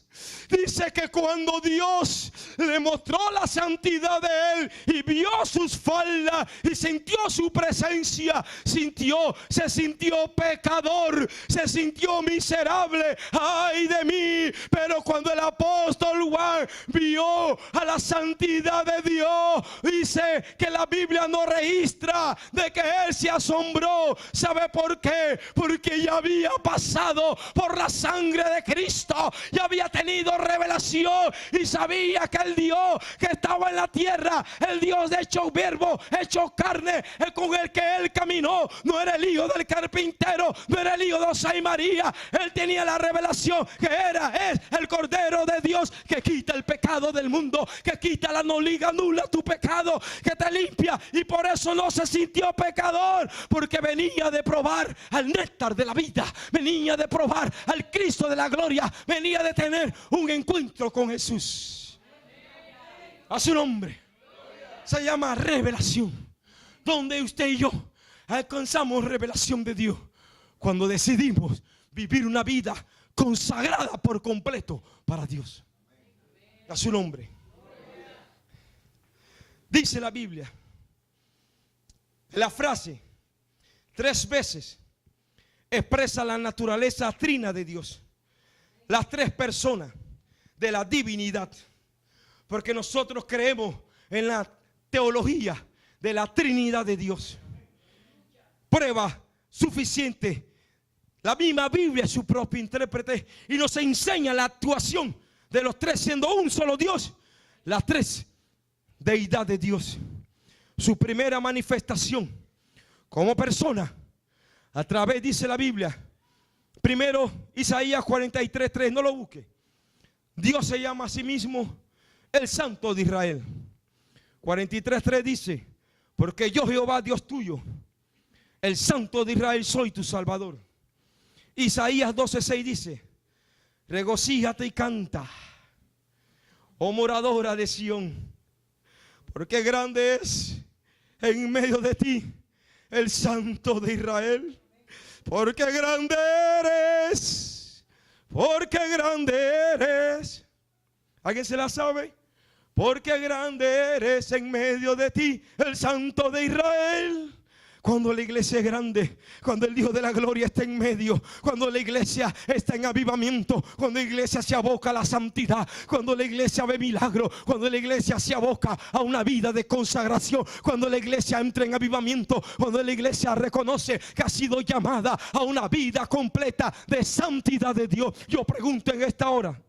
dice que cuando Dios le mostró la santidad de él y vio sus faldas y sintió su presencia, se sintió pecador, se sintió miserable. Ay de mí. Pero cuando el apóstol Juan vio a la santidad de Dios, dice que la Biblia no registra de que él se asombró. ¿Sabe por qué? Porque ya había pasado por la sangre de Cristo, ya había tenido revelación y sabía que el Dios que estaba en la tierra, el Dios de hecho verbo, hecho carne, el con el que él caminó, no era el hijo del carpintero, no era el hijo de José y María. Él tenía la revelación que es el Cordero de Dios que quita el pecado del mundo, que quita la liga nula tu pecado, que te limpia. Y por eso no se sintió pecador, porque venía de probar al néctar de la vida, venía de probar al Cristo de la gloria, venía de tener un encuentro con Jesús. A su nombre. Se llama revelación, donde usted y yo alcanzamos revelación de Dios cuando decidimos vivir una vida consagrada por completo para Dios. A su nombre. Dice la Biblia, la frase 3 veces expresa la naturaleza trina de Dios, las 3 personas de la divinidad, porque nosotros creemos en la teología de la Trinidad de Dios. Prueba suficiente, la misma Biblia es su propio intérprete y nos enseña la actuación de los 3 siendo un solo Dios, las 3 deidad de Dios. Su primera manifestación como persona a través, dice la Biblia, primero Isaías 43:3, no lo busque. Dios se llama a sí mismo el Santo de Israel. 43:3 dice: porque yo Jehová Dios tuyo, el Santo de Israel, soy tu Salvador. Isaías 12:6 dice: regocíjate y canta, oh moradora de Sión, porque grande es en medio de ti el Santo de Israel. Porque grande eres, porque grande eres. ¿Alguien se la sabe? Porque grande eres en medio de ti el Santo de Israel. Cuando la iglesia es grande, cuando el Dios de la gloria está en medio, cuando la iglesia está en avivamiento, cuando la iglesia se aboca a la santidad, cuando la iglesia ve milagros, cuando la iglesia se aboca a una vida de consagración, cuando la iglesia entra en avivamiento, cuando la iglesia reconoce que ha sido llamada a una vida completa de santidad de Dios. Yo pregunto en esta hora,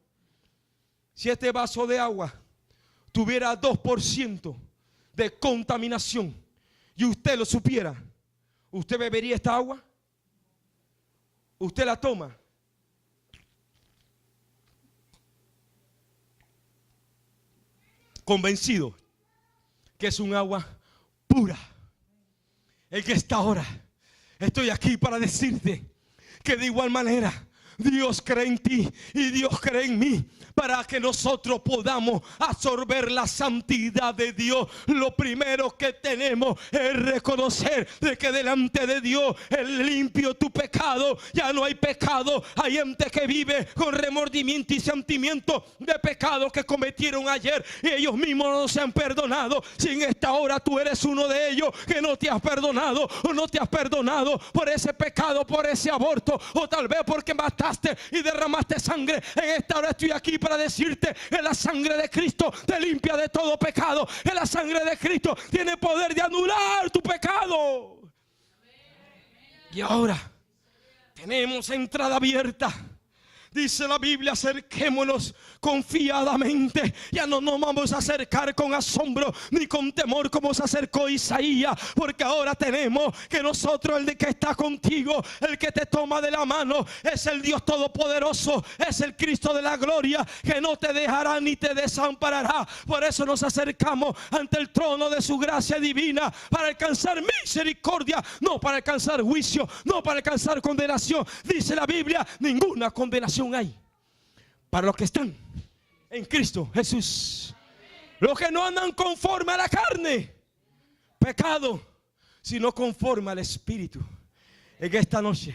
si este vaso de agua tuviera 2% de contaminación y usted lo supiera, ¿usted bebería esta agua? ¿Usted la toma? Convencido que es un agua pura. El que está ahora, estoy aquí para decirte que de igual manera Dios cree en ti y Dios cree en mí, para que nosotros podamos absorber la santidad de Dios. Lo primero que tenemos es reconocer de que delante de Dios es limpio tu pecado. Ya no hay pecado. Hay gente que vive con remordimiento y sentimiento de pecado que cometieron ayer y ellos mismos no se han perdonado. Si en esta hora tú eres uno de ellos que no te has perdonado, o no te has perdonado por ese pecado, por ese aborto, o tal vez porque mataste y derramaste sangre, en esta hora estoy aquí para decirte que la sangre de Cristo te limpia de todo pecado. Que la sangre de Cristo tiene poder de anular tu pecado. Y ahora tenemos entrada abierta. Dice la Biblia, acerquémonos confiadamente. Ya no nos vamos a acercar con asombro ni con temor como se acercó Isaías, porque ahora tenemos que nosotros, el de que está contigo, el que te toma de la mano, es el Dios todopoderoso, es el Cristo de la gloria, que no te dejará ni te desamparará. Por eso nos acercamos ante el trono de su gracia divina, para alcanzar misericordia, no para alcanzar juicio, no para alcanzar condenación. Dice la Biblia, ninguna condenación hay para los que están en Cristo Jesús, los que no andan conforme a la carne, pecado, sino conforme al Espíritu. En esta noche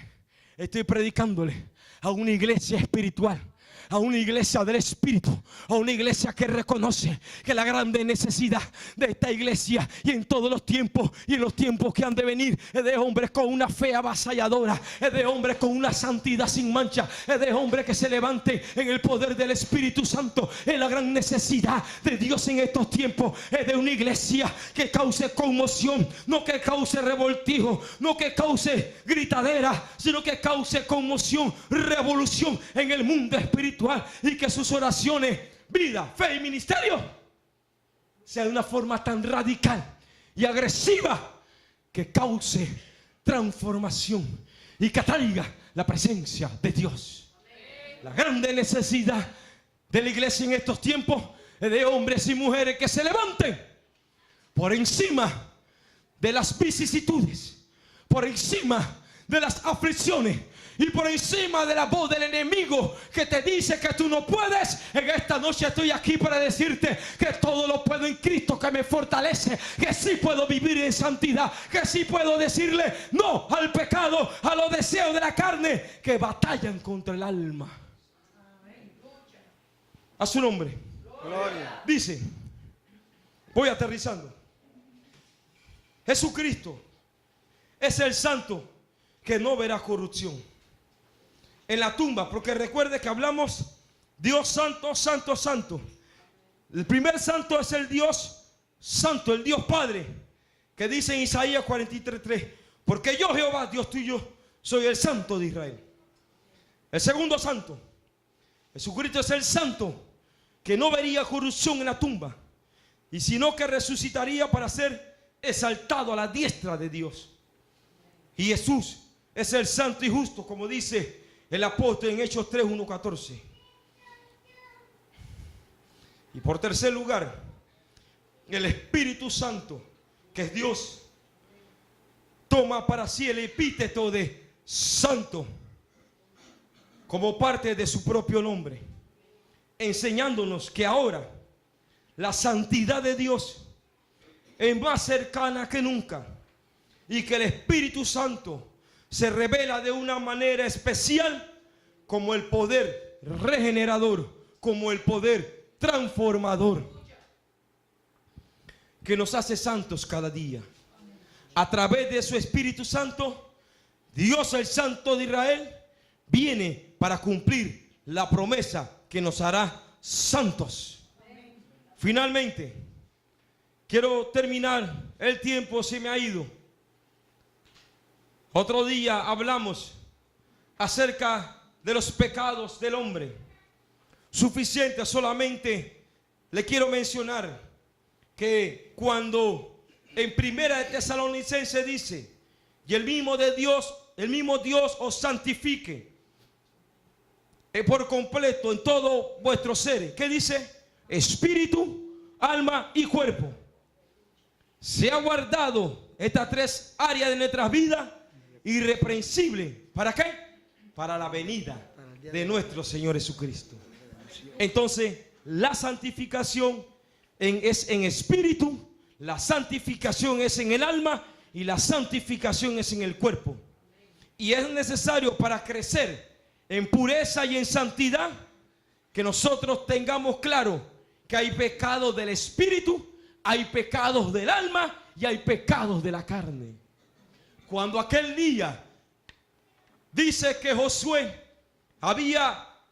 estoy predicándole a una iglesia espiritual, a una iglesia del Espíritu, a una iglesia que reconoce que la grande necesidad de esta iglesia, y en todos los tiempos y en los tiempos que han de venir, es de hombres con una fe avasalladora, es de hombres con una santidad sin mancha, es de hombres que se levante en el poder del Espíritu Santo. Es la gran necesidad de Dios en estos tiempos, es de una iglesia que cause conmoción, no que cause revoltijo, no que cause gritadera, sino que cause conmoción, revolución en el mundo espiritual. Y que sus oraciones, vida, fe y ministerio sea de una forma tan radical y agresiva que cause transformación y que atraiga la presencia de Dios. La grande necesidad de la iglesia en estos tiempos es de hombres y mujeres que se levanten por encima de las vicisitudes, por encima de las aflicciones y por encima de la voz del enemigo que te dice que tú no puedes. En esta noche estoy aquí para decirte que todo lo puedo en Cristo que me fortalece, que sí puedo vivir en santidad, que sí puedo decirle no al pecado, a los deseos de la carne que batallan contra el alma. A su nombre. Gloria. Dice, voy aterrizando. Jesucristo es el santo que no verá corrupción en la tumba, porque recuerde que hablamos Dios santo, santo, santo. El primer santo es el Dios santo, el Dios Padre, que dice en Isaías 43:3, porque yo, Jehová, Dios tuyo, soy el santo de Israel. El segundo santo, Jesucristo, es el santo que no vería corrupción en la tumba, y sino que resucitaría para ser exaltado a la diestra de Dios. Y Jesús es el santo y justo, como dice el apóstol en Hechos 3:1-14. Y por tercer lugar, el Espíritu Santo, que es Dios, toma para sí el epíteto de santo como parte de su propio nombre, enseñándonos que ahora la santidad de Dios es más cercana que nunca, y que el Espíritu Santo se revela de una manera especial como el poder regenerador, como el poder transformador, que nos hace santos cada día. a través de su Espíritu Santo, Dios el Santo de Israel viene para cumplir la promesa que nos hará santos. Finalmente, quiero terminar, el tiempo se me ha ido. Otro día hablamos acerca de los pecados del hombre. Suficiente, solamente le quiero mencionar que cuando en Primera de Tesalonicenses dice, y el mismo Dios os santifique por completo en todo vuestro ser. ¿Qué dice? Espíritu, alma y cuerpo. Se ha guardado estas tres áreas de nuestras vidas irreprensibles. ¿Para qué? Para la venida de nuestro Señor Jesucristo. Entonces, la santificación es en espíritu, la santificación es en el alma y la santificación es en el cuerpo. Y es necesario para crecer en pureza y en santidad que nosotros tengamos claro que hay pecados del espíritu, hay pecados del alma y hay pecados de la carne. Cuando aquel día dice que Josué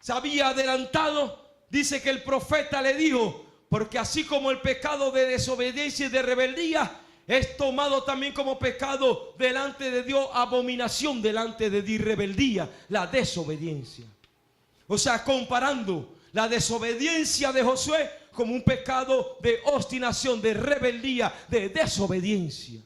se había adelantado, dice que el profeta le dijo, porque así como el pecado de desobediencia y de rebeldía es tomado también como pecado delante de Dios, abominación delante de Dios, rebeldía, la desobediencia. O sea, comparando la desobediencia de Josué como un pecado de obstinación, de rebeldía, de desobediencia.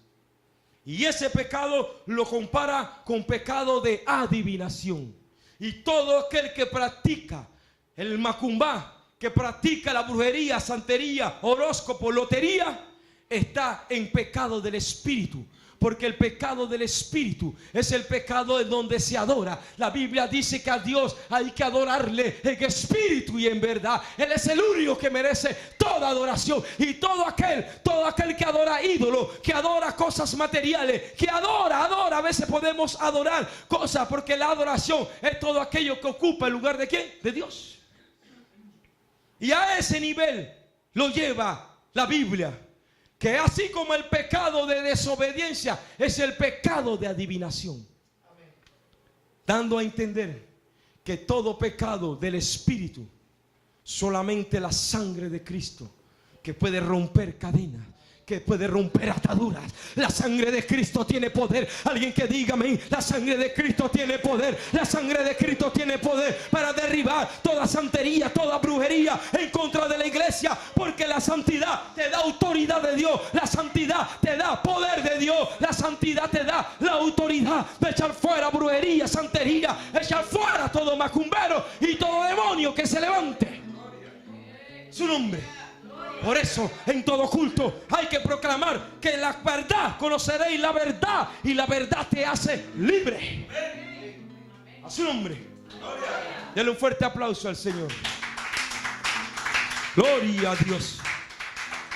Y ese pecado lo compara con pecado de adivinación. Y todo aquel que practica el macumbá, que practica la brujería, santería, horóscopo, lotería, está en pecado del espíritu. Porque el pecado del espíritu es el pecado en donde se adora. La Biblia dice que a Dios hay que adorarle en espíritu y en verdad. Él es el único que merece toda adoración. Y todo aquel que adora ídolos, que adora cosas materiales, que adora. A veces podemos adorar cosas, porque la adoración es todo aquello que ocupa el lugar de ¿quién? De Dios. Y a ese nivel lo lleva la Biblia. Que así como el pecado de desobediencia es el pecado de adivinación. Dando a entender que todo pecado del espíritu, solamente la sangre de Cristo que puede romper cadenas, que puede romper ataduras. La sangre de Cristo tiene poder. Alguien que diga amén. La sangre de Cristo tiene poder. La sangre de Cristo tiene poder para derribar toda santería, toda brujería en contra de la iglesia. Porque la santidad te da autoridad de Dios. La santidad te da poder de Dios. La santidad te da la autoridad de echar fuera brujería, santería, echar fuera todo macumbero y todo demonio que se levante. Su nombre. Por eso en todo culto hay que proclamar que la verdad, conoceréis la verdad y la verdad te hace libre. A su nombre. Denle un fuerte aplauso al Señor. Gloria a Dios.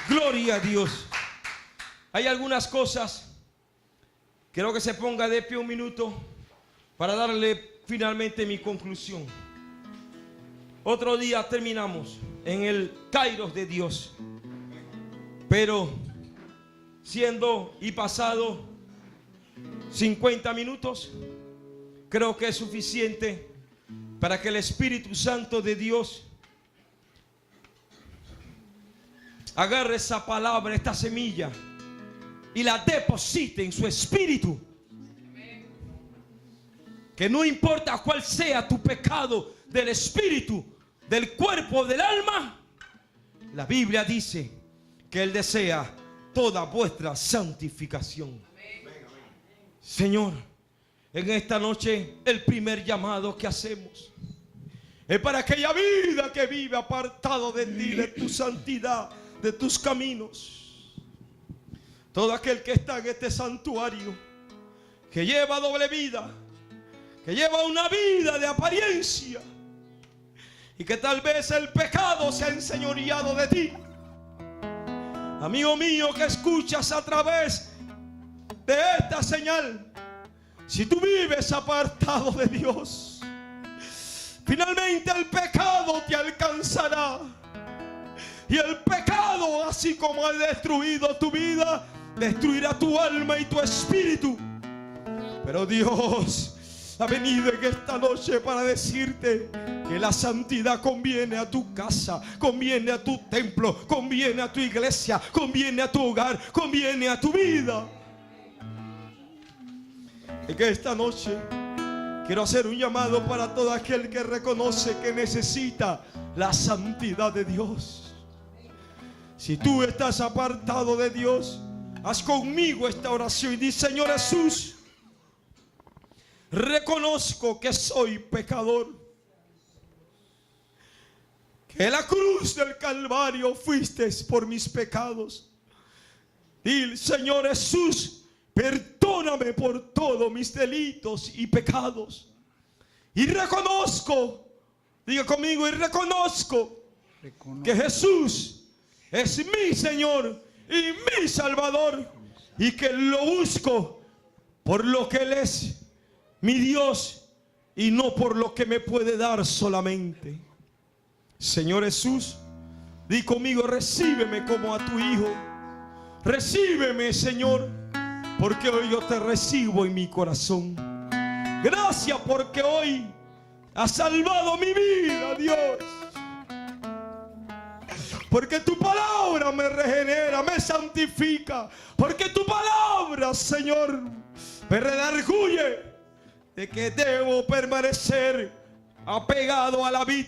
Gloria a Dios. Hay algunas cosas. Quiero que se ponga de pie un minuto para darle finalmente mi conclusión. Otro día terminamos en el Kairos de Dios. Pero siendo y pasado 50 minutos, creo que es suficiente para que el Espíritu Santo de Dios agarre esa palabra, esta semilla, y la deposite en su espíritu. Que no importa cuál sea tu pecado del espíritu, del cuerpo, del alma, la Biblia dice que Él desea toda vuestra santificación. Señor, en esta noche el primer llamado que hacemos es para aquella vida que vive apartado de ti, de tu santidad, de tus caminos. Todo aquel que está en este santuario, que lleva doble vida, que lleva una vida de apariencia, y que tal vez el pecado se ha enseñoreado de ti. Amigo mío que escuchas a través de esta señal, si tú vives apartado de Dios, finalmente el pecado te alcanzará. Y el pecado, así como ha destruido tu vida, destruirá tu alma y tu espíritu. Pero Dios ha venido en esta noche para decirte que la santidad conviene a tu casa, conviene a tu templo, conviene a tu iglesia, conviene a tu hogar, conviene a tu vida. En esta noche quiero hacer un llamado para todo aquel que reconoce que necesita la santidad de Dios. Si tú estás apartado de Dios, haz conmigo esta oración y di: Señor Jesús, reconozco que soy pecador, que en la cruz del Calvario fuiste por mis pecados. Dile: Señor Jesús, perdóname por todos mis delitos y pecados. Y reconozco, diga conmigo, y reconozco que Jesús es mi Señor y mi Salvador, y que lo busco por lo que Él es, mi Dios, y no por lo que me puede dar solamente. Señor Jesús, di conmigo: recíbeme como a tu Hijo. Recíbeme, Señor, porque hoy yo te recibo en mi corazón. Gracias porque hoy has salvado mi vida, Dios. Porque tu palabra me regenera, me santifica. Porque tu palabra, Señor, me redarguye de que debo permanecer apegado a la vid.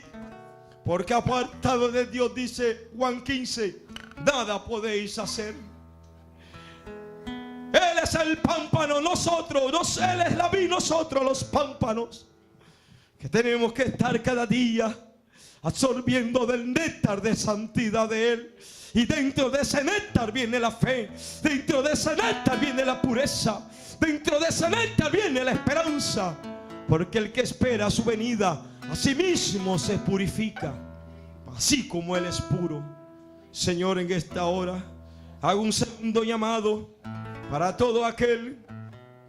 Porque apartado de Dios, dice Juan 15, nada podéis hacer. Él es el pámpano, nosotros, Él es la vid, nosotros los pámpanos, que tenemos que estar cada día absorbiendo del néctar de santidad de Él. Y dentro de ese néctar viene la fe, dentro de ese néctar viene la pureza, dentro de ese néctar viene la esperanza. Porque el que espera su venida, a sí mismo se purifica, así como Él es puro. Señor, en esta hora hago un segundo llamado para todo aquel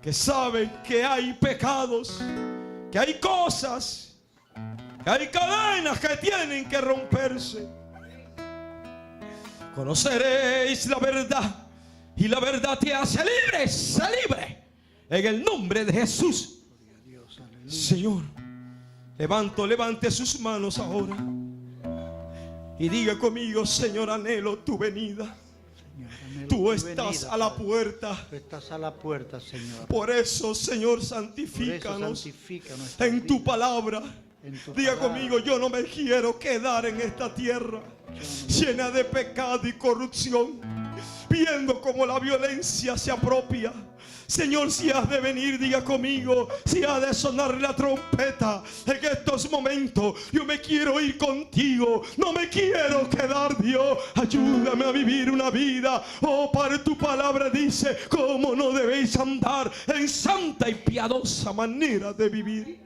que sabe que hay pecados, que hay cosas, que hay cadenas que tienen que romperse. Conoceréis la verdad y la verdad te hace libre, sé libre, en el nombre de Jesús. Señor, levante sus manos ahora y diga conmigo: Señor, anhelo tu venida. Tú estás a la puerta. Tú estás a la puerta, Señor. Por eso, Señor, santifícanos en tu palabra. Diga conmigo: yo no me quiero quedar en esta tierra llena de pecado y corrupción, viendo cómo la violencia se apropia. Señor, si has de venir, diga conmigo, si ha de sonar la trompeta en estos momentos, yo me quiero ir contigo, no me quiero quedar. Dios, ayúdame a vivir una vida, oh, para tu palabra dice cómo no debéis andar en santa y piadosa manera de vivir,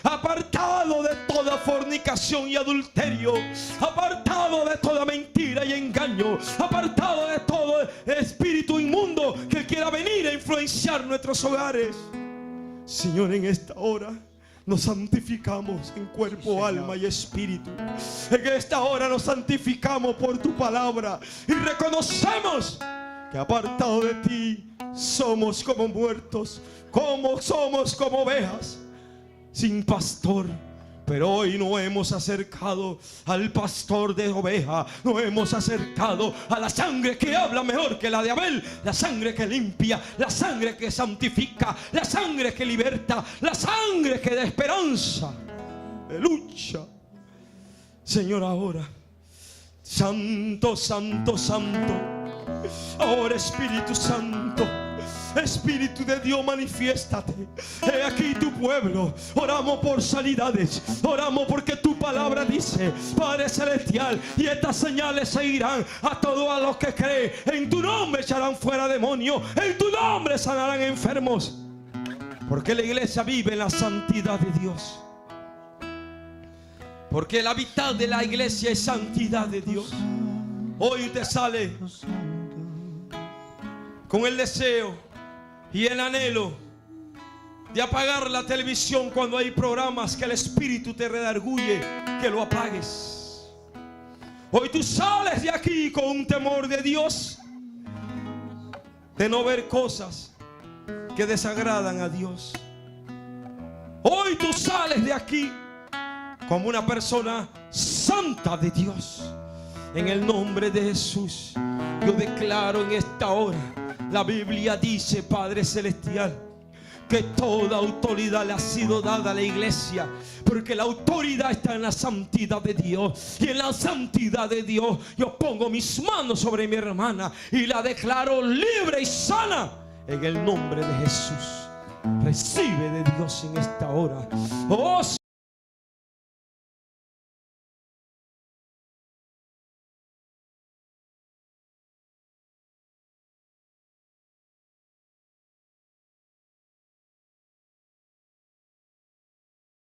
apartado de toda fornicación y adulterio, apartado de toda mentira y engaño, apartado de todo espíritu inmundo que quiera venir a influenciar nuestros hogares. Señor, en esta hora nos santificamos en cuerpo, alma y espíritu. En esta hora nos santificamos por tu palabra y reconocemos que apartado de ti somos como muertos, somos como ovejas sin pastor. Pero hoy no hemos acercado al pastor de oveja, no hemos acercado a la sangre que habla mejor que la de Abel, la sangre que limpia, la sangre que santifica, la sangre que liberta, la sangre que da esperanza, de lucha. Señor, ahora, santo, santo, santo, ahora Espíritu Santo, Espíritu de Dios, manifiéstate. He aquí tu pueblo. Oramos por sanidades. Oramos porque tu palabra dice, Padre Celestial, y estas señales seguirán a todos los que creen. En tu nombre echarán fuera demonios. En tu nombre sanarán enfermos. Porque la iglesia vive en la santidad de Dios. Porque la vital de la iglesia es santidad de Dios. Hoy te sale con el deseo y el anhelo de apagar la televisión cuando hay programas que el Espíritu te redarguye que lo apagues. Hoy tú sales de aquí con un temor de Dios, de no ver cosas que desagradan a Dios. Hoy tú sales de aquí como una persona santa de Dios. En el nombre de Jesús, yo declaro en esta hora, la Biblia dice, Padre Celestial, que toda autoridad le ha sido dada a la iglesia, porque la autoridad está en la santidad de Dios. Y en la santidad de Dios yo pongo mis manos sobre mi hermana y la declaro libre y sana en el nombre de Jesús. Recibe de Dios en esta hora. Oh,